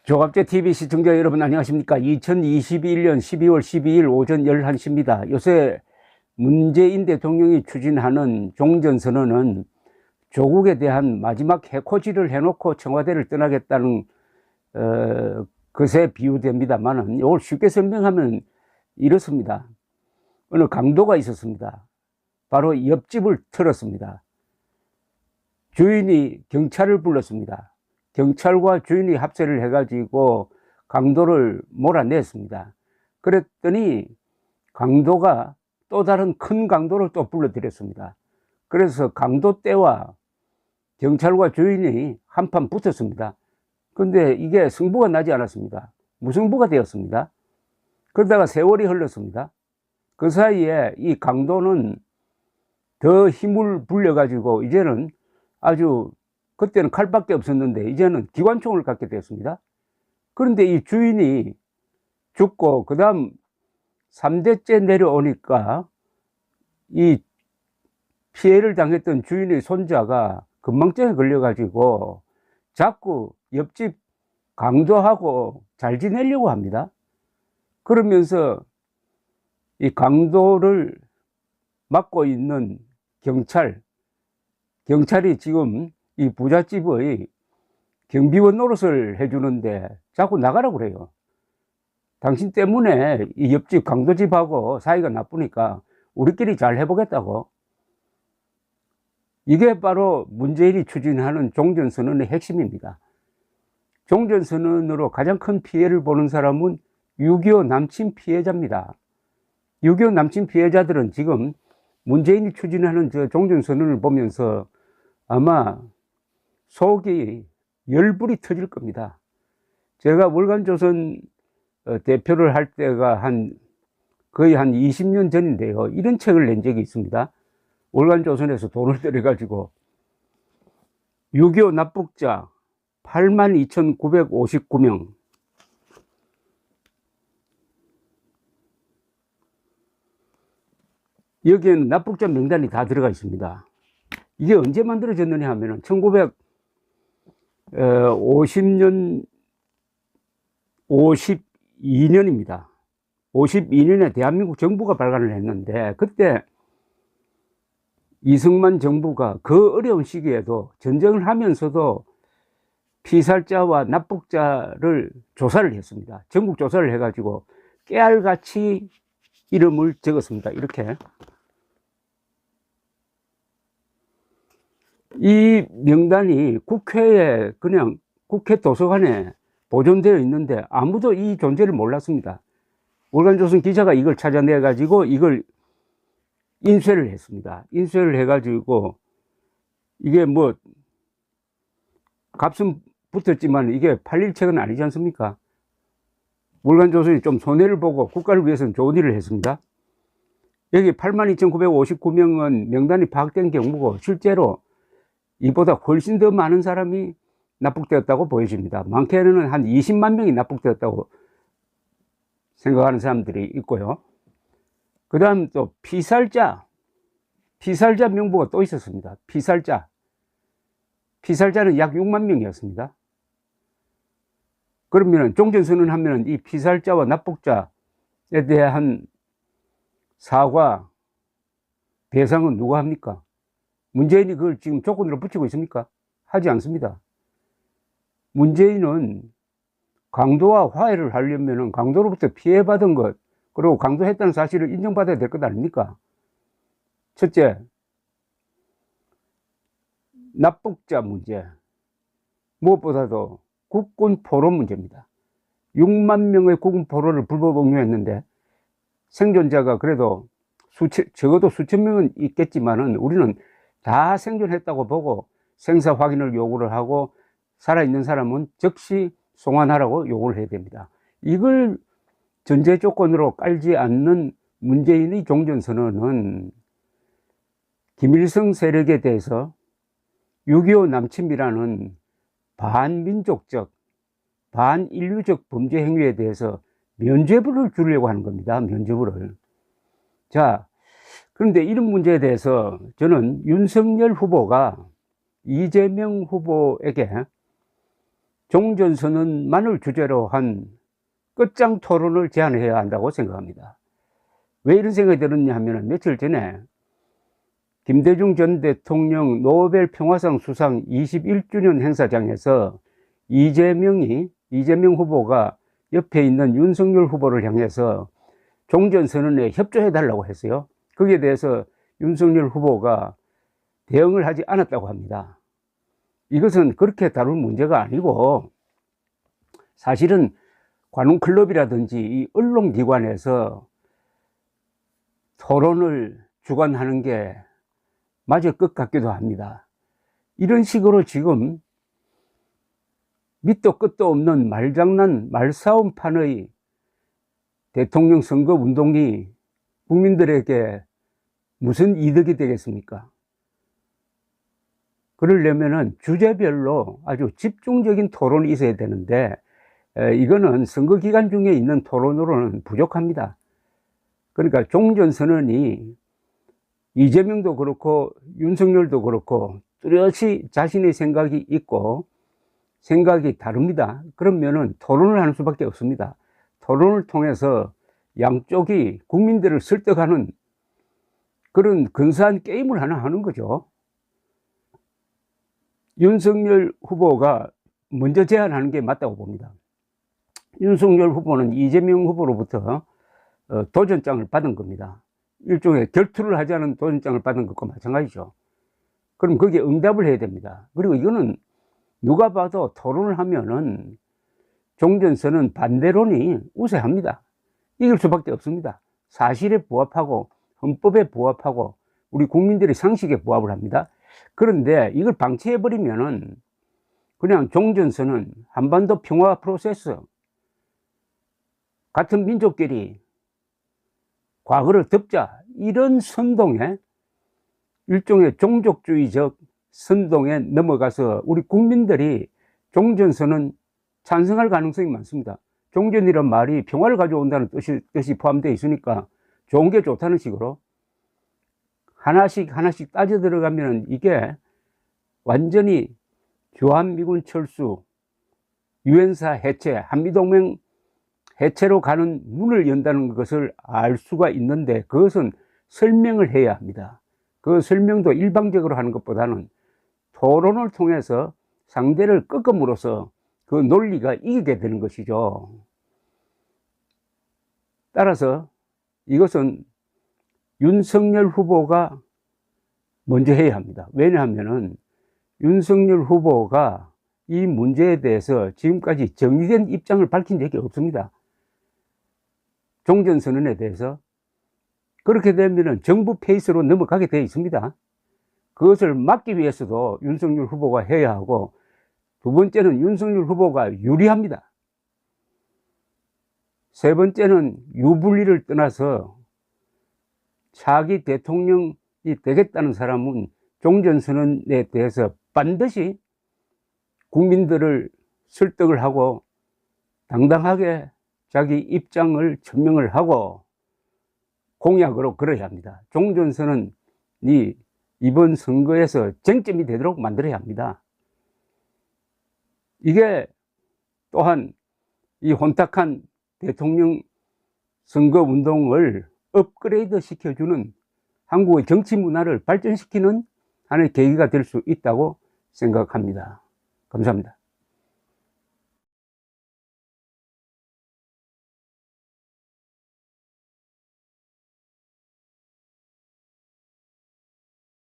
조갑제 TV 시청자 여러분 안녕하십니까? 2021년 12월 12일 오전 11시입니다. 요새 문재인 대통령이 추진하는 종전선언은 조국에 대한 마지막 해코지를 해놓고 청와대를 떠나겠다는 것에 비유됩니다만 이걸 쉽게 설명하면 이렇습니다. 어느 강도가 있었습니다. 바로 옆집을 털었습니다. 주인이 경찰을 불렀습니다. 경찰과 주인이 합세를 해가지고 강도를 몰아냈습니다. 그랬더니 강도가 또 다른 큰 강도를 또 불러들였습니다. 그래서 강도 떼와 경찰과 주인이 한판 붙었습니다. 근데 이게 승부가 나지 않았습니다. 무승부가 되었습니다. 그러다가 세월이 흘렀습니다. 그 사이에 이 강도는 더 힘을 불려가지고 이제는 아주 그때는 칼밖에 없었는데 이제는 기관총을 갖게 되었습니다. 그런데 이 주인이 죽고 그 다음 3대째 내려오니까 이 피해를 당했던 주인의 손자가 건망증에 걸려가지고 자꾸 옆집 강도하고 잘 지내려고 합니다. 그러면서 이 강도를 맡고 있는 경찰이 지금 이 부잣집의 경비원 노릇을 해주는데 자꾸 나가라고 그래요. 당신 때문에 이 옆집 강도집하고 사이가 나쁘니까 우리끼리 잘 해보겠다고. 이게 바로 문재인이 추진하는 종전선언의 핵심입니다. 종전선언으로 가장 큰 피해를 보는 사람은 6.25 남친 피해자입니다. 6.25 남친 피해자들은 지금 문재인이 추진하는 저 종전선언을 보면서 아마 속이 열불이 터질 겁니다. 제가 월간조선 대표를 할 때가 거의 한 20년 전인데요. 이런 책을 낸 적이 있습니다. 월간조선에서 돈을 들여가지고 6.25 납북자 82,959명. 여기에는 납북자 명단이 다 들어가 있습니다. 이게 언제 만들어졌느냐 하면은 1952년입니다. 52년에 대한민국 정부가 발간을 했는데 그때 이승만 정부가 그 어려운 시기에도 전쟁을 하면서도 피살자와 납북자를 조사를 했습니다. 전국 조사를 해가지고 깨알같이 이름을 적었습니다. 이렇게. 이 명단이 국회에 그냥 국회 도서관에 보존되어 있는데 아무도 이 존재를 몰랐습니다. 월간조선 기자가 이걸 찾아내 가지고 이걸 인쇄를 했습니다. 인쇄를 해 가지고 이게 뭐 값은 붙었지만 이게 팔릴 책은 아니지 않습니까? 월간조선이 좀 손해를 보고 국가를 위해서는 좋은 일을 했습니다. 여기 82,959명은 명단이 파악된 경우고 실제로 이보다 훨씬 더 많은 사람이 납북되었다고 보여집니다. 많게는 한 20만 명이 납북되었다고 생각하는 사람들이 있고요. 그 다음 또 피살자 명부가 또 있었습니다. 피살자는 약 6만 명이었습니다. 그러면 종전선언 하면 이 피살자와 납북자에 대한 사과, 배상은 누가 합니까? 문재인이 그걸 지금 조건으로 붙이고 있습니까? 하지 않습니다. 문재인은 강도와 화해를 하려면 강도로부터 피해받은 것, 그리고 강도했다는 사실을 인정받아야 될 것 아닙니까? 첫째, 납북자 문제. 무엇보다도 국군 포로 문제입니다. 6만 명의 국군 포로를 불법 억류했는데 생존자가 그래도 적어도 수천 명은 있겠지만은 우리는 다 생존했다고 보고 생사 확인을 요구를 하고 살아있는 사람은 즉시 송환하라고 요구를 해야 됩니다. 이걸 전제 조건으로 깔지 않는 문재인의 종전선언은 김일성 세력에 대해서 6.25 남침이라는 반민족적, 반인류적 범죄 행위에 대해서 면죄부를 주려고 하는 겁니다. 면죄부를. 자, 그런데 이런 문제에 대해서 저는 윤석열 후보가 이재명 후보에게 종전선언만을 주제로 한 끝장 토론을 제안해야 한다고 생각합니다. 왜 이런 생각이 들었냐 하면 며칠 전에 김대중 전 대통령 노벨 평화상 수상 21주년 행사장에서 이재명 후보가 옆에 있는 윤석열 후보를 향해서 종전선언에 협조해 달라고 했어요. 거기에 대해서 윤석열 후보가 대응을 하지 않았다고 합니다. 이것은 그렇게 다룰 문제가 아니고, 사실은 관훈클럽이라든지 이 언론기관에서 토론을 주관하는 게 맞을 것 같기도 합니다. 이런 식으로 지금 밑도 끝도 없는 말장난, 말싸움판의 대통령 선거 운동이 국민들에게 무슨 이득이 되겠습니까? 그러려면은 주제별로 아주 집중적인 토론이 있어야 되는데, 이거는 선거 기간 중에 있는 토론으로는 부족합니다. 그러니까 종전선언이 이재명도 그렇고 윤석열도 그렇고 뚜렷이 자신의 생각이 있고 생각이 다릅니다. 그러면은 토론을 하는 수밖에 없습니다. 토론을 통해서 양쪽이 국민들을 설득하는 그런 근사한 게임을 하나 하는 거죠. 윤석열 후보가 먼저 제안하는 게 맞다고 봅니다. 윤석열 후보는 이재명 후보로부터 도전장을 받은 겁니다. 일종의 결투를 하자는 도전장을 받은 것과 마찬가지죠. 그럼 거기에 응답을 해야 됩니다. 그리고 이거는 누가 봐도 토론을 하면은 종전선언 반대론이 우세합니다. 이길 수밖에 없습니다. 사실에 부합하고 헌법에 부합하고 우리 국민들의 상식에 부합을 합니다. 그런데 이걸 방치해버리면은 그냥 종전선언, 한반도 평화 프로세스, 같은 민족끼리 과거를 덮자, 이런 선동에, 일종의 종족주의적 선동에 넘어가서 우리 국민들이 종전선언 찬성할 가능성이 많습니다. 종전이란 말이 평화를 가져온다는 뜻이 포함되어 있으니까 좋은 게 좋다는 식으로 하나씩 따져 들어가면 이게 완전히 주한미군 철수, 유엔사 해체, 한미동맹 해체로 가는 문을 연다는 것을 알 수가 있는데, 그것은 설명을 해야 합니다. 그 설명도 일방적으로 하는 것보다는 토론을 통해서 상대를 꺾음으로써 그 논리가 이기게 되는 것이죠. 따라서 이것은 윤석열 후보가 먼저 해야 합니다. 왜냐하면은 윤석열 후보가 이 문제에 대해서 지금까지 정리된 입장을 밝힌 적이 없습니다. 종전선언에 대해서. 그렇게 되면은 정부 페이스로 넘어가게 되어 있습니다. 그것을 막기 위해서도 윤석열 후보가 해야 하고, 두 번째는 윤석열 후보가 유리합니다. 세 번째는 유불리를 떠나서 차기 대통령이 되겠다는 사람은 종전선언에 대해서 반드시 국민들을 설득을 하고 당당하게 자기 입장을 천명을 하고 공약으로 걸어야 합니다. 종전선언이 이번 선거에서 쟁점이 되도록 만들어야 합니다. 이게 또한 이 혼탁한 대통령 선거 운동을 업그레이드 시켜주는, 한국의 정치 문화를 발전시키는 하나의 계기가 될 수 있다고 생각합니다. 감사합니다.